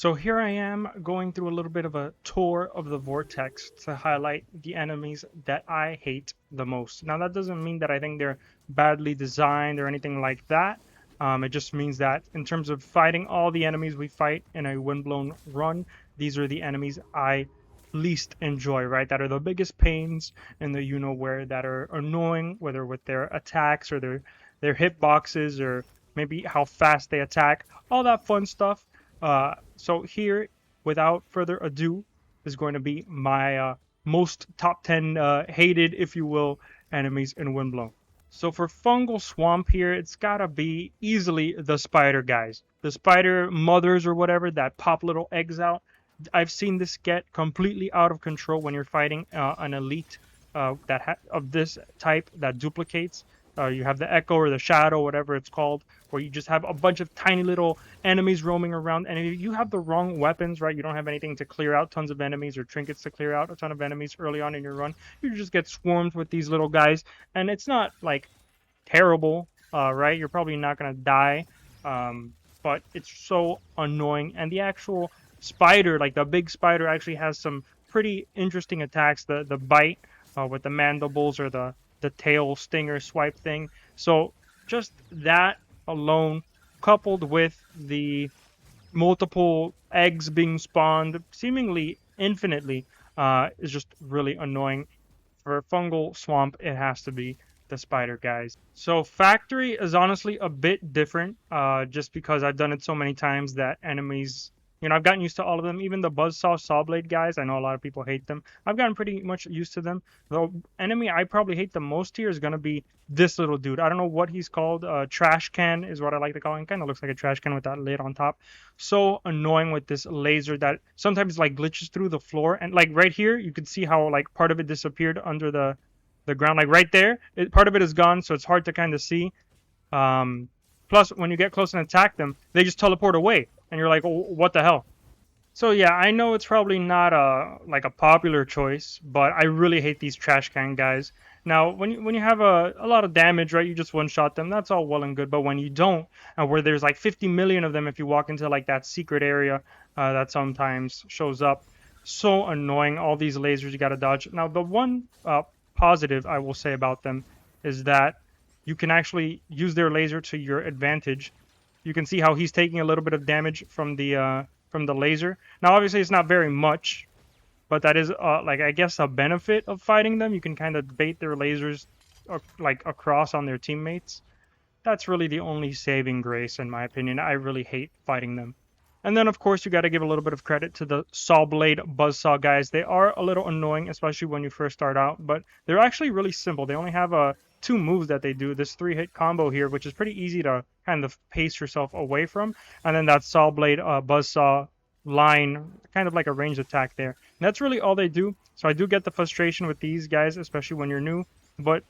So here I am going through a little bit of a tour of the vortex to highlight the enemies that I hate the most. Now that doesn't mean that I think they're badly designed or anything like that. It just means that in terms of fighting all the enemies we fight in a Windblown run, these are the enemies I least enjoy, right? That are the biggest pains in the where that are annoying, whether with their attacks or their hitboxes or maybe how fast they attack, all that fun stuff. So here, without further ado, is going to be my most top 10 hated, if you will, enemies in Windblown. So for Fungal Swamp here, it's gotta be easily the spider guys. The spider mothers or whatever that pop little eggs out. I've seen this get completely out of control when you're fighting an elite of this type that duplicates. You have the Echo or the Shadow, whatever it's called, where you just have a bunch of tiny little enemies roaming around. And if you have the wrong weapons, right, you don't have anything to clear out tons of enemies or trinkets to clear out a ton of enemies early on in your run, you just get swarmed with these little guys. And it's not like terrible, right? You're probably not going to die, but it's so annoying. And the actual spider, like the big spider, actually has some pretty interesting attacks. The bite with the mandibles or the tail stinger swipe thing. So just that alone, coupled with the multiple eggs being spawned seemingly infinitely, is just really annoying. For Fungal Swamp, it has to be the spider guys. So Factory is honestly a bit different, just because I've done it so many times that enemies, I've gotten used to all of them. Even the Buzzsaw Sawblade guys, I know a lot of people hate them. I've gotten pretty much used to them. The enemy I probably hate the most here is going to be this little dude. I don't know what he's called. Trash can is what I like to call him. Kind of looks like a trash can with that lid on top. So annoying with this laser that sometimes like glitches through the floor. And like right here, you can see how like part of it disappeared under the ground. Like right there, part of it is gone, so it's hard to kind of see. Plus, when you get close and attack them, they just teleport away, and you're like, oh, what the hell? So yeah, I know it's probably not a popular choice, but I really hate these trash can guys. Now, when you have a lot of damage, right, you just one shot them. That's all well and good. But when you don't, and where there's like 50 million of them, if you walk into like that secret area that sometimes shows up, so annoying. All these lasers you gotta dodge. Now, the one positive I will say about them is that you can actually use their laser to your advantage. You can see how he's taking a little bit of damage from the laser. Now, obviously, it's not very much, but that is like I guess a benefit of fighting them. You can kind of bait their lasers like across on their teammates. That's really the only saving grace, in my opinion. I really hate fighting them. And then, of course, you got to give a little bit of credit to the Sawblade Buzzsaw guys. They are a little annoying, especially when you first start out, but they're actually really simple. They only have two moves that they do. This three-hit combo here, which is pretty easy to kind of pace yourself away from, and then that Sawblade Buzzsaw line, kind of like a ranged attack there. And that's really all they do. So I do get the frustration with these guys, especially when you're new, but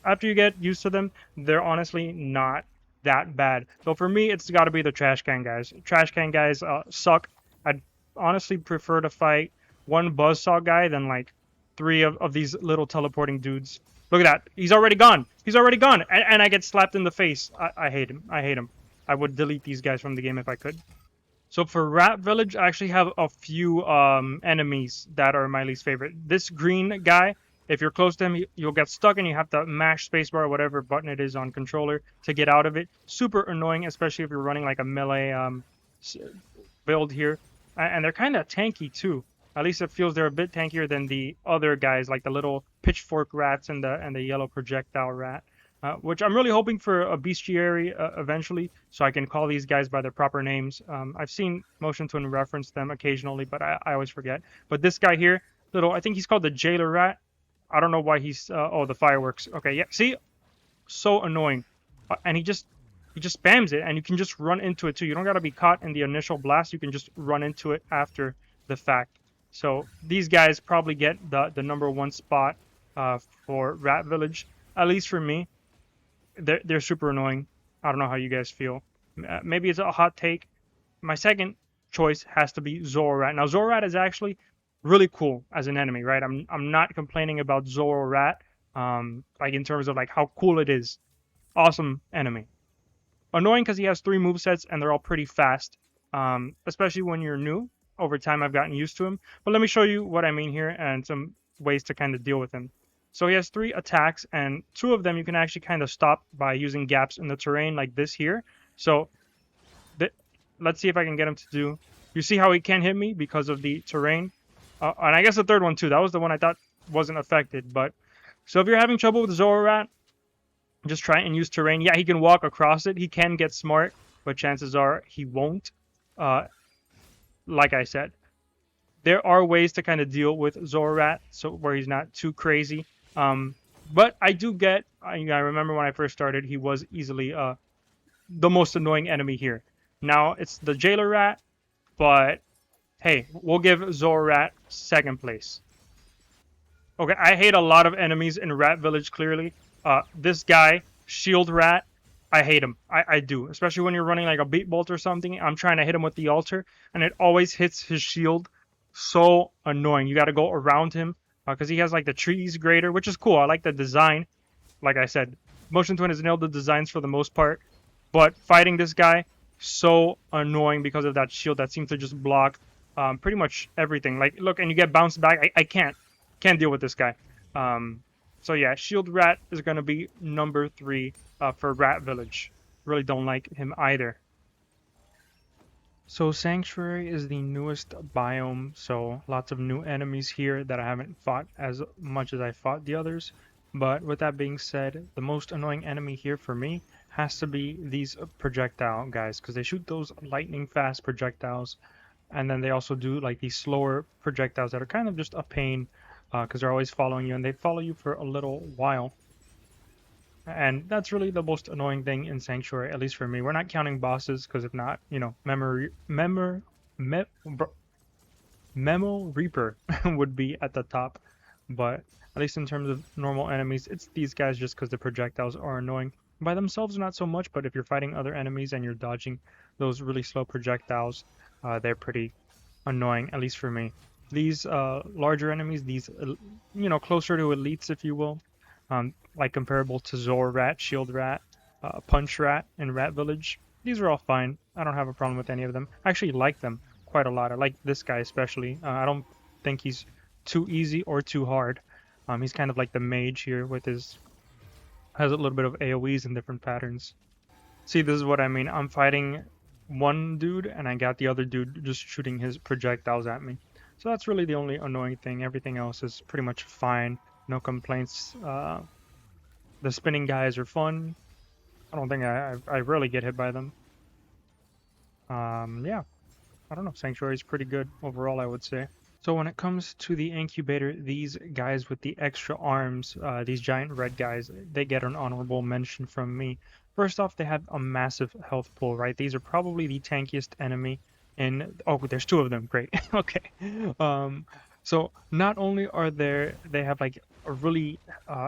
after you get used to them, they're honestly not that bad. So for me, it's got to be the trash can guys. Trash can guys suck. I'd honestly prefer to fight one buzzsaw guy than like three of these little teleporting dudes. Look at that. He's already gone. He's already gone. And I get slapped in the face. I hate him. I hate him. I would delete these guys from the game if I could. So for Rat Village, I actually have a few enemies that are my least favorite. This green guy, if you're close to him, you'll get stuck and you have to mash spacebar or whatever button it is on controller to get out of it. Super annoying, especially if you're running like a melee build here. And they're kind of tanky too. At least it feels they're a bit tankier than the other guys, like the little pitchfork rats and the yellow projectile rat. Which I'm really hoping for a bestiary eventually, so I can call these guys by their proper names. I've seen Motion Twin reference them occasionally, but I always forget. But this guy here, I think he's called the Jailer Rat. I don't know why he's, oh, the fireworks. Okay, yeah, see? So annoying. And he just spams it, and you can just run into it too. You don't gotta be caught in the initial blast, you can just run into it after the fact. So these guys probably get the number one spot for Rat Village, at least for me. They're super annoying. I don't know how you guys feel. Maybe it's a hot take. My second choice has to be Zororat. Now Zororat is actually really cool as an enemy, right? I'm not complaining about Zororat, like in terms of like how cool it is. Awesome enemy. Annoying because he has three movesets and they're all pretty fast. especially when you're new. Over time, I've gotten used to him. But let me show you what I mean here and some ways to kind of deal with him. So he has 3 attacks, and 2 of them you can actually kind of stop by using gaps in the terrain like this here. So th let's see if I can get him to do. You see how he can't hit me because of the terrain? And I guess the third one too. That was the one I thought wasn't affected. But so if you're having trouble with Zororat, just try and use terrain. Yeah, he can walk across it. He can get smart, but chances are he won't. Uh, like I said, there are ways to kind of deal with Zororat, so where he's not too crazy. But I do get. I remember when I first started, he was easily the most annoying enemy here. Now it's the Jailer Rat, but hey, we'll give Zororat second place. Okay, I hate a lot of enemies in Rat Village, clearly. This guy, Shield Rat, I hate him. I do. Especially when you're running like a Beat Bolt or something. I'm trying to hit him with the altar, and it always hits his shield. So annoying. You got to go around him because he has like the trees grater, which is cool. I like the design. Like I said, Motion Twin has nailed the designs for the most part. But fighting this guy, so annoying because of that shield that seems to just block pretty much everything. Like, look, and you get bounced back. I can't deal with this guy. So yeah, Shield Rat is going to be number 3 for Rat Village. Really don't like him either. So Sanctuary is the newest biome, so lots of new enemies here that I haven't fought as much as I fought the others. But with that being said, the most annoying enemy here for me has to be these projectile guys, because they shoot those lightning fast projectiles, and then they also do like these slower projectiles that are kind of just a pain, because they're always following you, and they follow you for a little while. And that's really the most annoying thing in Sanctuary, at least for me. We're not counting bosses, because if not, you know, Memo Reaper would be at the top. But at least in terms of normal enemies, it's these guys just because the projectiles are annoying. By themselves, not so much, but if you're fighting other enemies and you're dodging those really slow projectiles, they're pretty annoying, at least for me. These larger enemies, these, you know, closer to elites, if you will, like comparable to Zor Rat, Shield Rat, Punch Rat, and Rat Village. These are all fine. I don't have a problem with any of them. I actually like them quite a lot. I like this guy especially. I don't think he's too easy or too hard. He's kind of like the mage here with his... has a little bit of AoEs and different patterns. See, this is what I mean. I'm fighting one dude and I got the other dude just shooting his projectiles at me. So that's really the only annoying thing. Everything else is pretty much fine. No complaints. The spinning guys are fun. I don't think I rarely get hit by them. Yeah, I don't know. Sanctuary is pretty good overall, I would say. So when it comes to the Incubator, these guys with the extra arms, these giant red guys, they get an honorable mention from me. First off, they have a massive health pool, right? These are probably the tankiest enemy in... Oh, there's 2 of them. Great. Okay. So not only are they have like a really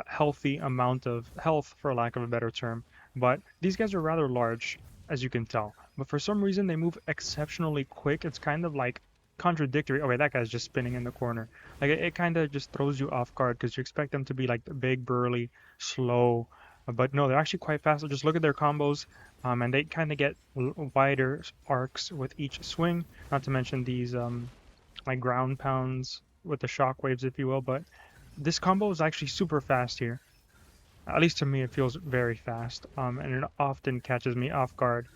healthy amount of health, for lack of a better term, but these guys are rather large, as you can tell. But for some reason, they move exceptionally quick. It's kind of like contradictory. Oh wait, that guy's just spinning in the corner. Like it kind of just throws you off guard because you expect them to be like big, burly, slow, but no, they're actually quite fast. So just look at their combos, and they kind of get wider arcs with each swing. Not to mention these like ground pounds with the shock waves, if you will. But this combo is actually super fast here. At least to me, it feels very fast, and it often catches me off guard.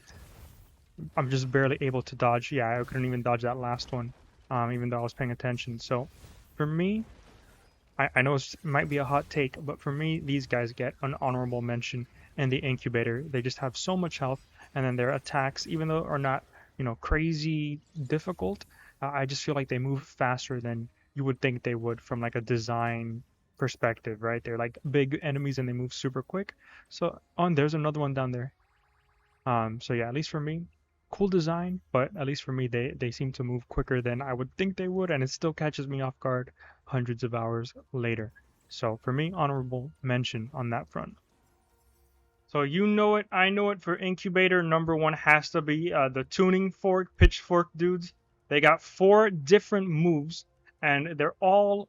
I'm just barely able to dodge. Yeah, I couldn't even dodge that last one, even though I was paying attention. So, for me, I know it might be a hot take, but for me, these guys get an honorable mention in the Incubator. They just have so much health, and then their attacks, even though are not, you know, crazy difficult, I just feel like they move faster than you would think they would from like a design perspective, right? They're like big enemies and they move super quick. So, there's another one down there. So yeah, at least for me, cool design, but at least for me, they seem to move quicker than I would think they would, and it still catches me off guard hundreds of hours later. So for me, honorable mention on that front. So you know it, I know it. For Incubator, number 1 has to be the tuning fork, pitchfork dudes. They got 4 different moves, and they're all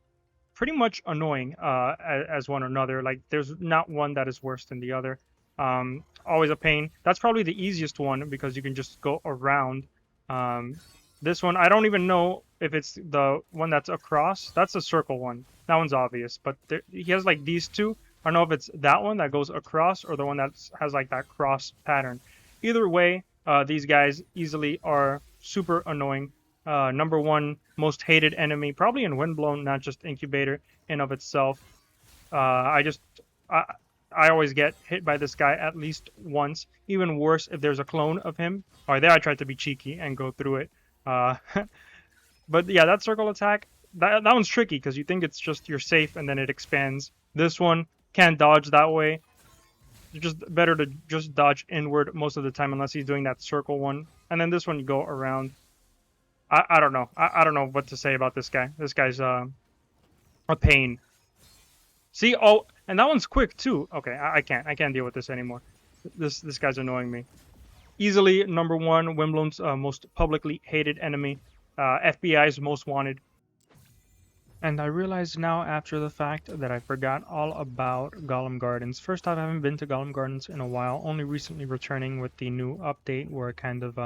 pretty much annoying as one another. Like there's not one that is worse than the other. Always a pain. That's probably the easiest one because you can just go around This one, I don't even know if it's the one that's across. That's a circle one. That one's obvious, but he has like these two. I don't know if it's that one that goes across or the one that has like that cross pattern. Either way, these guys easily are super annoying. Number one most hated enemy, probably in Windblown, not just Incubator in of itself. I just I, I always get hit by this guy at least once. Even worse if there's a clone of him. All right, there I tried to be cheeky and go through it. Uh, but yeah, that circle attack, that one's tricky because you think it's just you're safe and then it expands. This one can't dodge that way. It's just better to just dodge inward most of the time unless he's doing that circle one. And then this one you go around. I don't know. I don't know what to say about this guy. This guy's a pain. See, oh, and that one's quick too. Okay, I can't deal with this anymore. This guy's annoying me. Easily number one, Windblown's most publicly hated enemy, FBI's most wanted. And I realize now after the fact that I forgot all about Golem Gardens. First off, I haven't been to Golem Gardens in a while, only recently returning with the new update where kind of,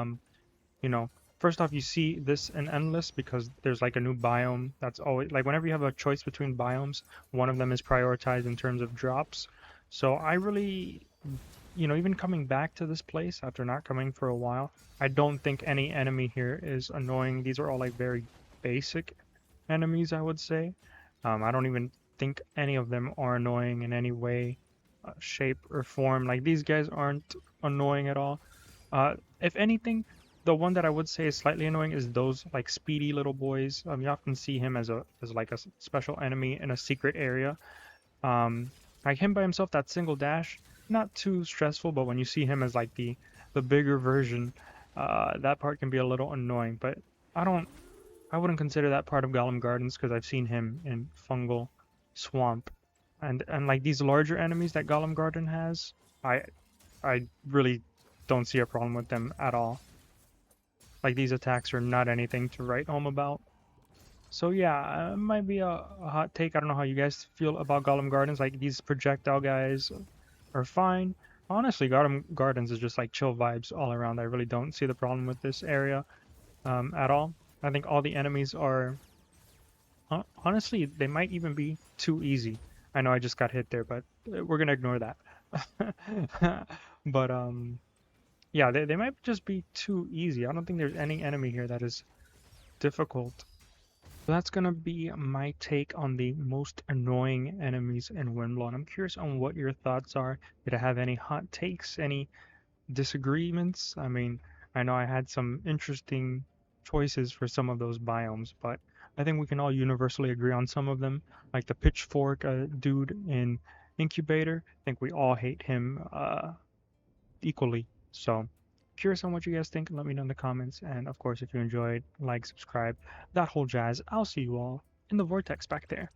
you know, first off, you see this in Endless because there's like a new biome that's always, like whenever you have a choice between biomes, one of them is prioritized in terms of drops. So I really, even coming back to this place after not coming for a while, I don't think any enemy here is annoying. These are all like very basic enemies, I would say. I don't even think any of them are annoying in any way, shape, or form. Like these guys aren't annoying at all. If anything, the one that I would say is slightly annoying is those like speedy little boys. You often see him as like a special enemy in a secret area. Like him by himself, that single dash, not too stressful, but when you see him as like the bigger version, that part can be a little annoying. But I wouldn't consider that part of Golem Gardens because I've seen him in Fungal Swamp, and like these larger enemies that Golem Garden has, I really don't see a problem with them at all. Like these attacks are not anything to write home about. So yeah, it might be a hot take. I don't know how you guys feel about Golem Gardens. Like these projectile guys are fine. Honestly, Golem Gardens is just like chill vibes all around. I really don't see the problem with this area at all. I think all the enemies are honestly, they might even be too easy. I know I just got hit there, but we're gonna ignore that. But yeah, they might just be too easy. I don't think there's any enemy here that is difficult. So that's gonna be my take on the most annoying enemies in Windblown. I'm curious on what your thoughts are. Did I have any hot takes, any disagreements? I mean, I know I had some interesting choices for some of those biomes, but I think we can all universally agree on some of them, like the pitchfork dude in Incubator. I think we all hate him equally. So, curious on what you guys think. Let me know in the comments. And of course, if you enjoyed, like, subscribe, that whole jazz. I'll see you all in the vortex back there.